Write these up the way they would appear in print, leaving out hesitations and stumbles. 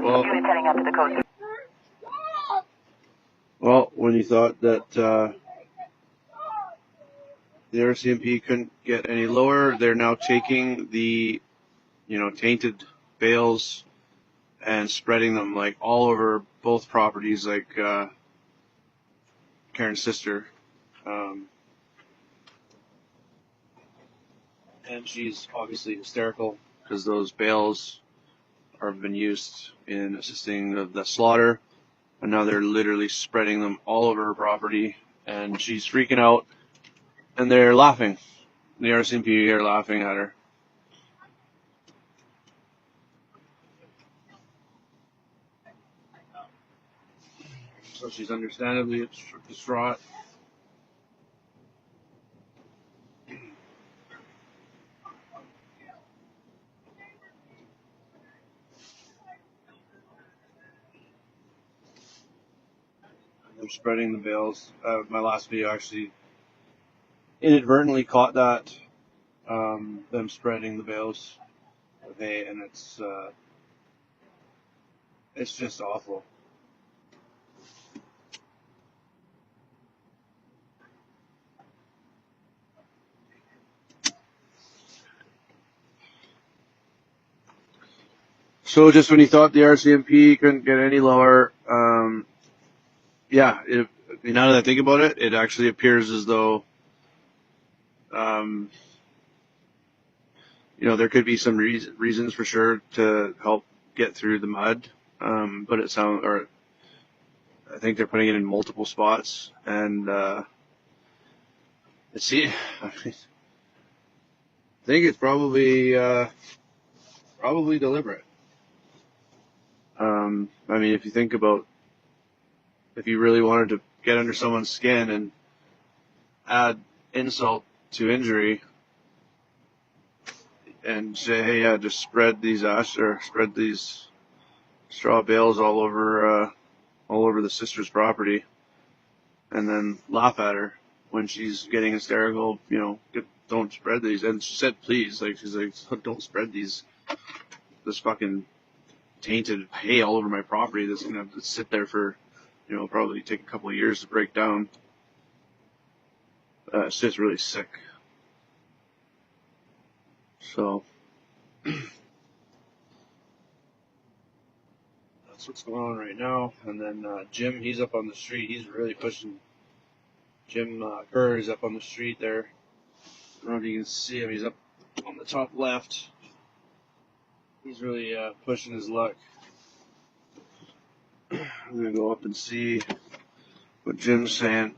Well, Units heading up to the coast. well, when you thought that the RCMP couldn't get any lower, they're now taking the, tainted bales and spreading them like all over both properties, like Karen's sister. And she's obviously hysterical because those bales have been used in assisting of the slaughter, and now they're literally spreading them all over her property, and she's freaking out, and they're laughing. The RCMP are laughing at her. So she's understandably distraught. I'm spreading the bales. My last video actually inadvertently caught that, them spreading the bales of hay, and it's just awful. So just when you thought the RCMP couldn't get any lower, now that I think about it, it actually appears as though, there could be some reasons for sure to help get through the mud, but I think they're putting it in multiple spots, and I think it's probably deliberate. If you think about, if you really wanted to get under someone's skin and add insult to injury and say, hey, yeah, just spread these straw bales all over the sister's property, and then laugh at her when she's getting hysterical, don't spread these. And she said, please, she's like, don't spread this fucking tainted hay all over my property that's gonna have to sit there for, probably take a couple of years to break down. It's just really sick. So that's what's going on right now. And then Jim, he's up on the street. He's really pushing. Jim Kerr is up on the street there. I don't know if you can see him. He's up on the top left. He's really pushing his luck. I'm gonna go up and see what Jim's saying.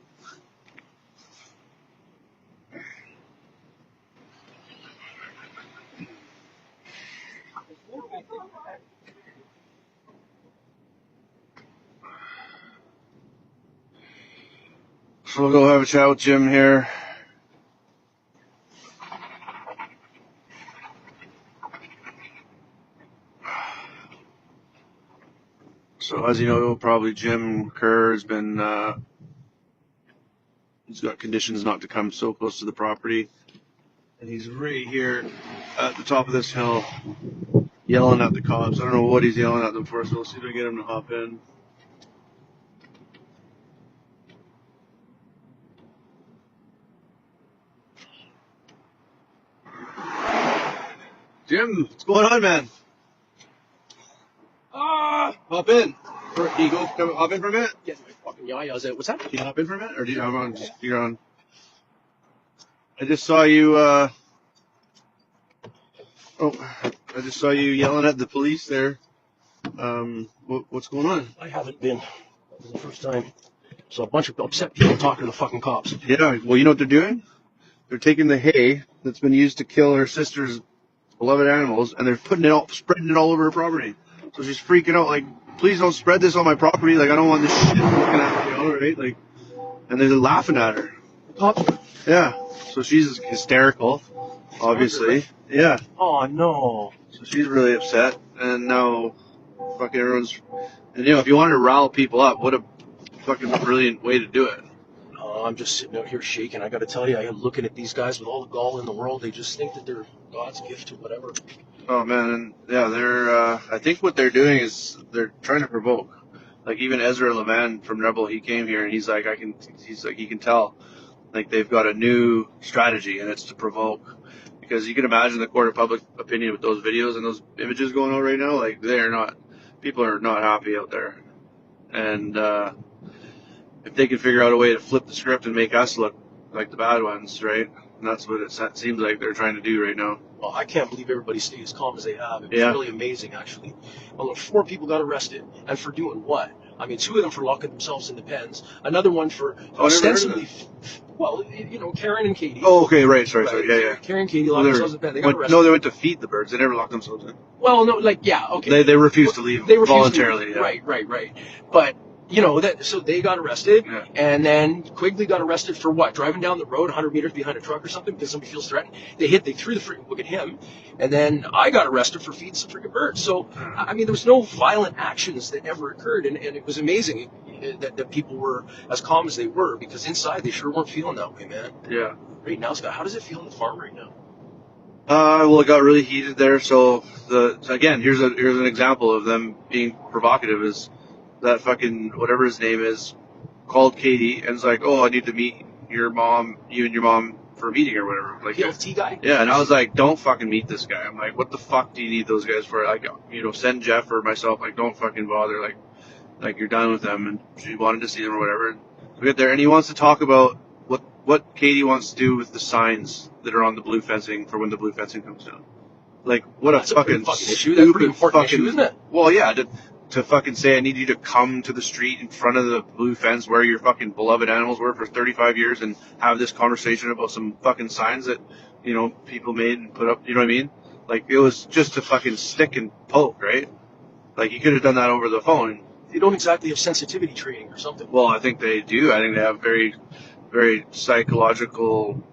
So we'll go have a chat with Jim here. So as you know, probably Jim Kerr has been, he's got conditions not to come so close to the property. And he's right here at the top of this hill yelling at the cops. I don't know what he's yelling at them for, so we'll see if we can get him to hop in. Jim, what's going on, man? Hop in. Can you go hop in for a minute? Get my fucking yayas out. What's that? Can you hop in for a minute? Or do you have on? You're on. I just saw you, yelling at the police there. What's going on? I haven't been. This is the first time. So a bunch of upset people talking to the fucking cops. Yeah, well, you know what they're doing? They're taking the hay that's been used to kill her sister's beloved animals, and they're spreading it all over her property. So she's freaking out, like, please don't spread this on my property. Like, I don't want this shit looking at me, all right? Like, and they're laughing at her. Cops? Yeah. So she's hysterical, obviously. Yeah. Oh, no. So she's really upset, and now fucking everyone's... And, if you wanted to rile people up, what a fucking brilliant way to do it. I'm just sitting out here shaking. I got to tell you, I am looking at these guys with all the gall in the world. They just think that they're God's gift to whatever. Oh man, and yeah, they're. I think what they're doing is they're trying to provoke. Like even Ezra Levant from Rebel, he came here and he's like, he can tell, like they've got a new strategy and it's to provoke. Because you can imagine the court of public opinion with those videos and those images going on right now. Like people are not happy out there, and if they can figure out a way to flip the script and make us look like the bad ones, right? And that's what it seems like they're trying to do right now. Well, I can't believe everybody stayed as calm as they have. It was Yeah. really amazing, actually. Well, 4 people got arrested, and for doing what? I mean, 2 of them for locking themselves in the pens. Another one for ostensibly, well, Karen and Katie. Oh, okay, right, sorry, yeah. Karen and Katie locked themselves in the pen. They got arrested. No, they went to feed the birds. They never locked themselves in. Well, no, okay. They refused to leave voluntarily. Yeah. Right. But so they got arrested, Yeah. and then Quigley got arrested for what? Driving down the road 100 meters behind a truck or something because somebody feels threatened. They threw the freaking book at him, and then I got arrested for feeding some freaking birds. So I mean, there was no violent actions that ever occurred, and it was amazing that people were as calm as they were, because inside they sure weren't feeling that way, man. Yeah. Right now, Scott, how does it feel on the farm right now? Well, it got really heated there. So again, here's an example of them being provocative. Is that fucking whatever his name is called Katie and is like, oh, I need to meet you and your mom for a meeting or whatever. Like PLT guy? Yeah, and I was like, don't fucking meet this guy. I'm like, what the fuck do you need those guys for? Like, send Jeff or myself. Like, don't fucking bother. Like you're done with them. And she wanted to see them or whatever. And we get there, and he wants to talk about what Katie wants to do with the signs that are on the blue fencing for when the blue fencing comes down. Like, what That's a fucking issue. That's a pretty important issue, isn't it? Well, yeah, to fucking say I need you to come to the street in front of the blue fence where your fucking beloved animals were for 35 years and have this conversation about some fucking signs that, people made and put up, you know what I mean? Like, it was just to fucking stick and poke, right? Like, you could have done that over the phone. They don't exactly have sensitivity training or something. Well, I think they do. I think they have very, very psychological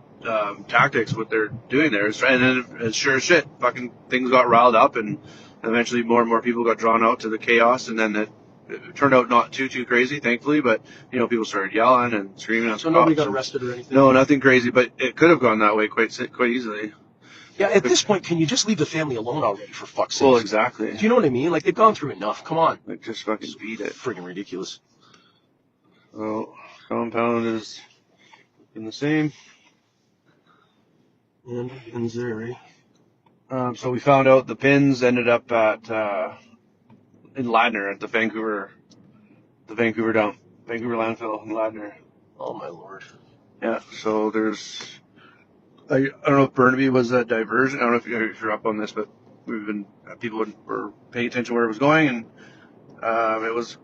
tactics what they're doing there. And then, sure as shit, fucking things got riled up, and eventually more and more people got drawn out to the chaos, and then it turned out not too crazy, thankfully, but people started yelling and screaming. So nobody got arrested or anything? No, nothing crazy, but it could have gone that way quite easily. Yeah, at this point, can you just leave the family alone already, for fuck's sake? Well, exactly. Do you know what I mean? Like, they've gone through enough. Come on. Like, just fucking beat it. Friggin' ridiculous. Well, compound is in the same. And ends there, eh? So we found out the pins ended up in Ladner at the Vancouver dump, Vancouver landfill in Ladner. Oh my lord. Yeah. So there's, I don't know if Burnaby was a diversion. I don't know if you're up on this, but people were paying attention where it was going, and it was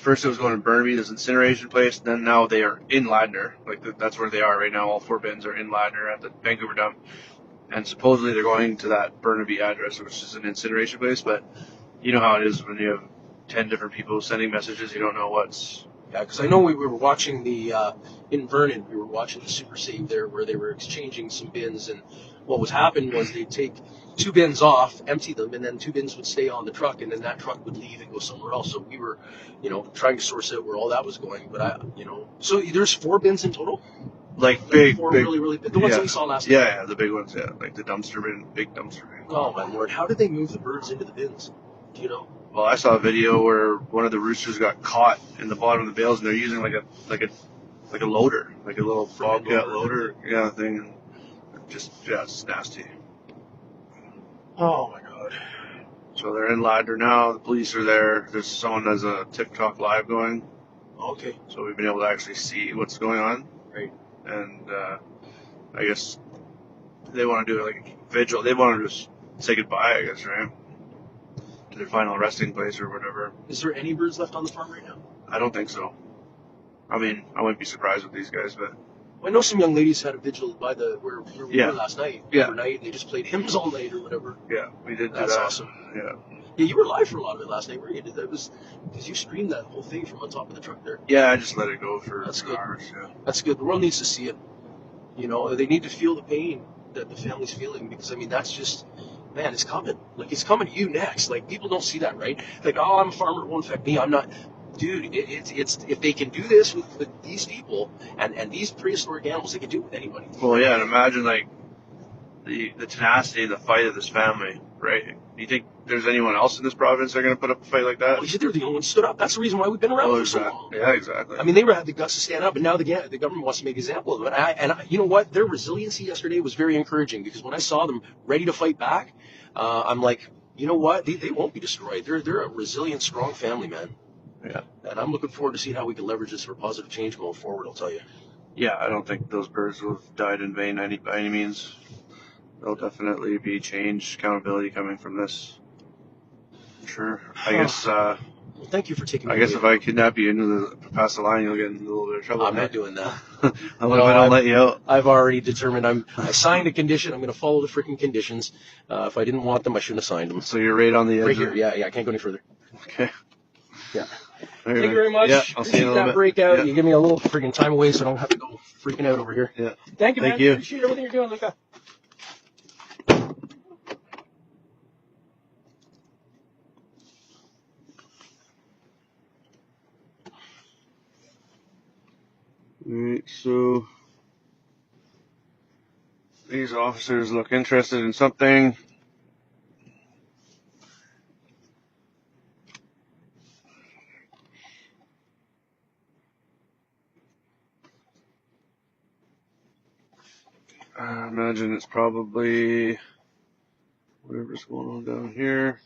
going to Burnaby, this incineration place. Then now they are in Ladner. Like that's where they are right now. All 4 bins are in Ladner at the Vancouver dump. And supposedly they're going to that Burnaby address, which is an incineration place. But you know how it is when you have 10 different people sending messages. You don't know what's... Yeah, because I know we were watching in Vernon, we were watching the Super Save there where they were exchanging some bins. And what was happening was they'd take 2 bins off, empty them, and then 2 bins would stay on the truck, and then that truck would leave and go somewhere else. So we were, trying to source out where all that was going. But so there's 4 bins in total? Like big, really, really big. The ones that we saw last night. Yeah, the big ones, yeah. Like the dumpster bin, big dumpster bin. Oh my lord, how did they move the birds into the bins? Do you know? Well, I saw a video where one of the roosters got caught in the bottom of the bales, and they're using like a loader, like a little bobcat loader, thing. And it's nasty. Oh my god. So they're in Ladner now. The police are there. There's someone has a TikTok live going. Okay. So we've been able to actually see what's going on. Right. And I guess they want to do like a vigil. They want to just say goodbye, I guess, right? To their final resting place or whatever. Is there any birds left on the farm right now? I don't think so. I mean, I wouldn't be surprised with these guys, but... I know some young ladies had a vigil by where we were last night. Overnight, and they just played hymns all night or whatever. Yeah, we did. That's awesome. Yeah. Yeah, you were live for a lot of it last night, weren't you? That was because you streamed that whole thing from on top of the truck there. Yeah, I just let it go for That's good. hours. Yeah. That's good. The world needs to see it. They need to feel the pain that the family's feeling, because I mean that's just, man, it's coming. Like, it's coming to you next. Like, people don't see that, right? Like, oh, I'm a farmer, it won't affect me. I'm not. dude, it's if they can do this with these people and these prehistoric animals, they can do it with anybody. Well, yeah, and imagine like the tenacity and the fight of this family, right? Do you think there's anyone else in this province that are going to put up a fight like that? Well, you said they're the only ones stood up. That's the reason why we've been around for so long. Yeah, exactly. I mean, they had the guts to stand up, and now the government wants to make an example of them. And you know what? Their resiliency yesterday was very encouraging because when I saw them ready to fight back, I'm like, you know what? They won't be destroyed. They're a resilient, strong family, man. Yeah. And I'm looking forward to seeing how we can leverage this for positive change going forward, I'll tell you. Yeah, I don't think those birds will have died in vain by any means. There'll definitely be change, accountability coming from this. Sure. I guess. Well, thank you for taking me. I guess if I kidnap you into past the line, you'll get in a little bit of trouble. I'm not doing that. What if I don't let you out? I've already determined I signed a condition. I'm going to follow the freaking conditions. If I didn't want them, I shouldn't have signed them. So you're right on the edge. Right here. Yeah, I can't go any further. Okay. Yeah. Right, Thank you very much. Yeah, I'll see you in a little that bit. breakout. Yeah. You give me a little freaking time away so I don't have to go freaking out over here. Yeah. Thank you, man. Thank you. Appreciate everything you're doing, Luca. Alright, so these officers look interested in something. I imagine it's probably whatever's going on down here.